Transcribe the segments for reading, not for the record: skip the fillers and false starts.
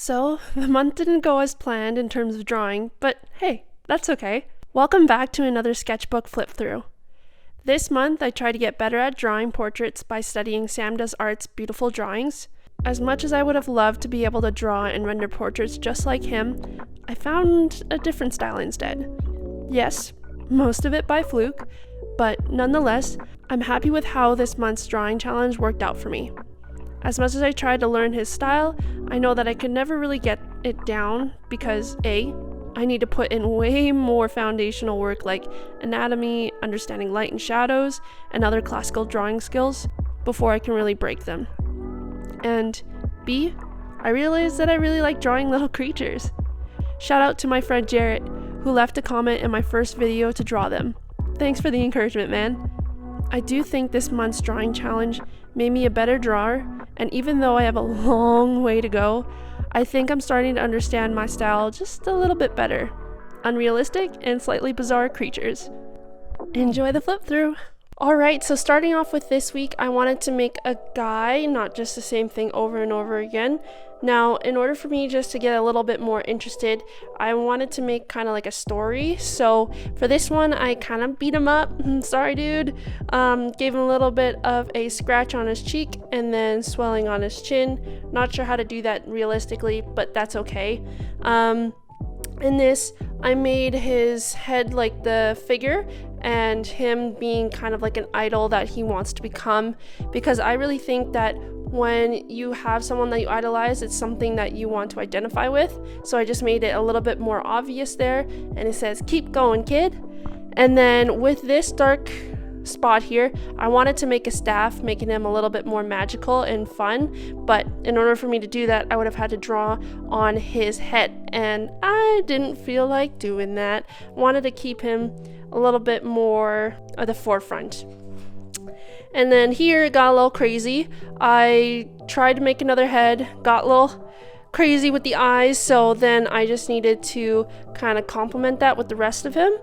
So, the month didn't go as planned in terms of drawing, but hey, that's okay. Welcome back to another sketchbook flip through. This month, I tried to get better at drawing portraits by studying Samdoesarts' beautiful drawings. As much as I would have loved to be able to draw and render portraits just like him, I found a different style instead. Yes, most of it by fluke, but nonetheless, I'm happy with how this month's drawing challenge worked out for me. As much as I tried to learn his style, I know that I could never really get it down because A, I need to put in way more foundational work like anatomy, understanding light and shadows, and other classical drawing skills before I can really break them. And B, I realized that I really like drawing little creatures. Shout out to my friend Jarrett, who left a comment in my first video to draw them. Thanks for the encouragement, man. I do think this month's drawing challenge made me a better drawer, and even though I have a long way to go, I think I'm starting to understand my style just a little bit better. Unrealistic and slightly bizarre creatures. Enjoy the flip through! Alright, so starting off with this week, I wanted to make a guy, not just the same thing over and over again. Now, in order for me just to get a little bit more interested, I wanted to make kind of like a story. So for this one, I kind of beat him up. Sorry, dude. Gave him a little bit of a scratch on his cheek and then swelling on his chin. Not sure how to do that realistically, but that's okay. In this, I made his head like the figure and him being kind of like an idol that he wants to become, because I really think that when you have someone that you idolize, it's something that you want to identify with. So I just made it a little bit more obvious there, and it says, "Keep going, kid." And then with this dark spot here, I wanted to make a staff, making him a little bit more magical and fun, but in order for me to do that, I would have had to draw on his head, and I didn't feel like doing that. Wanted to keep him a little bit more at the forefront. And then here it got a little crazy. I tried to make another head, got a little crazy with the eyes, so then I just needed to kind of complement that with the rest of him.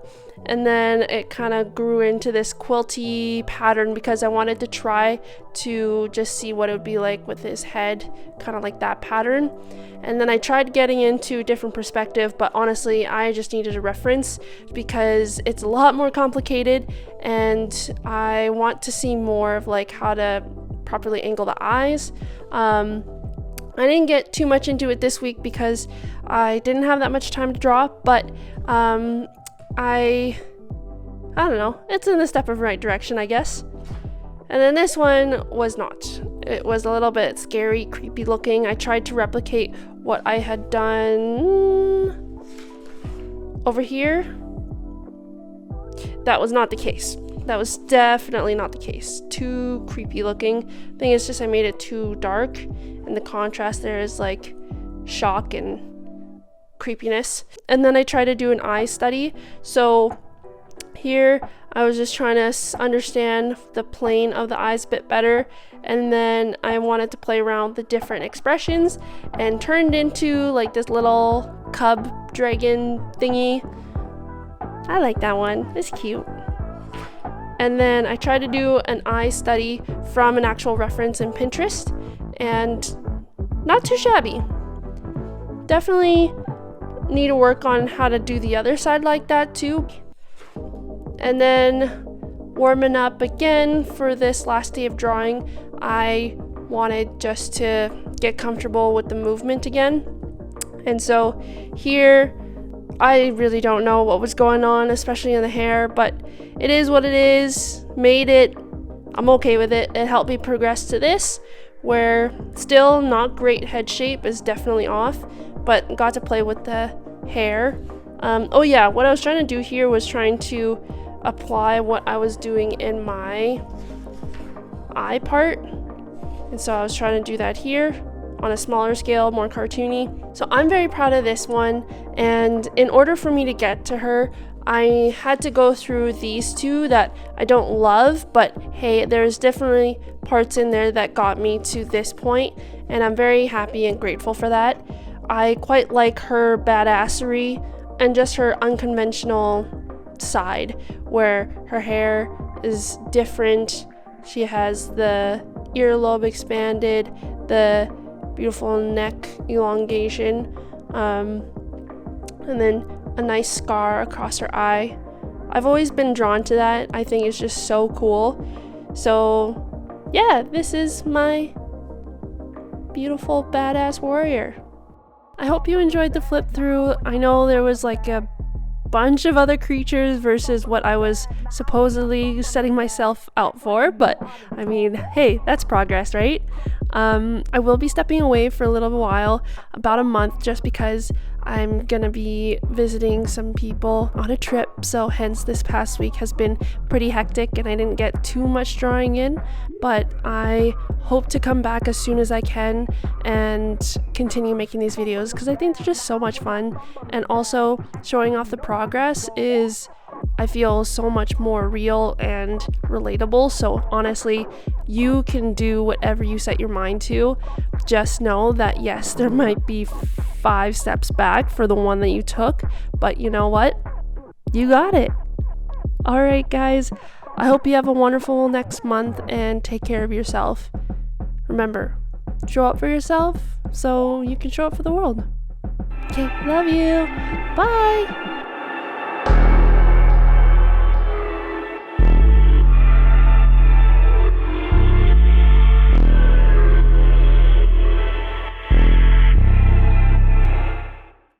And then it kind of grew into this quilty pattern because I wanted to try to just see what it would be like with his head, kind of like that pattern. And then I tried getting into a different perspective, but honestly, I just needed a reference because it's a lot more complicated, and I want to see more of like how to properly angle the eyes. I didn't get too much into it this week because I didn't have that much time to draw, but I don't know, it's in the step of the right direction, I guess. And then this one was not. It was a little bit scary, creepy looking. I tried to replicate what I had done over here. That was not the case. That was definitely not the case. Too creepy looking. Thing is just I made it too dark, and the contrast there is like shock and creepiness. And then I tried to do an eye study. So here I was just trying to understand the plane of the eyes a bit better, and then I wanted to play around with the different expressions and turned into like this little cub dragon thingy. I like that one. It's cute. And then I tried to do an eye study from an actual reference in Pinterest, and not too shabby. Definitely need to work on how to do the other side like that too. And then warming up again for this last day of drawing, I wanted just to get comfortable with the movement again. And so here, I really don't know what was going on, especially in the hair, but it is what it is. Made it. I'm okay with it. It helped me progress to this, where still not great head shape, is definitely off, but got to play with the hair. Oh yeah, what I was trying to do here was trying to apply what I was doing in my eye part. And so I was trying to do that here on a smaller scale, more cartoony. So I'm very proud of this one, and in order for me to get to her, I had to go through these two that I don't love, but hey, there's definitely parts in there that got me to this point, and I'm very happy and grateful for that. I quite like her badassery and just her unconventional side, where her hair is different. She has the earlobe expanded, the beautiful neck elongation, and then a nice scar across her eye. I've always been drawn to that. I think it's just so cool. So yeah, this is my beautiful badass warrior. I hope you enjoyed the flip through. I know there was like a bunch of other creatures versus what I was supposedly setting myself out for, but I mean, hey, that's progress, right? I will be stepping away for a little while, about a month, just because I'm gonna be visiting some people on a trip, so hence this past week has been pretty hectic and I didn't get too much drawing in, but I hope to come back as soon as I can and continue making these videos because I think they're just so much fun, and also showing off the progress is, I feel, so much more real and relatable. So honestly, you can do whatever you set your mind to. Just know that yes, there might be 5 steps back for the one that you took, but you know what? You got it. All right, guys. I hope you have a wonderful next month and take care of yourself. Remember, show up for yourself so you can show up for the world. Okay, love you. Bye.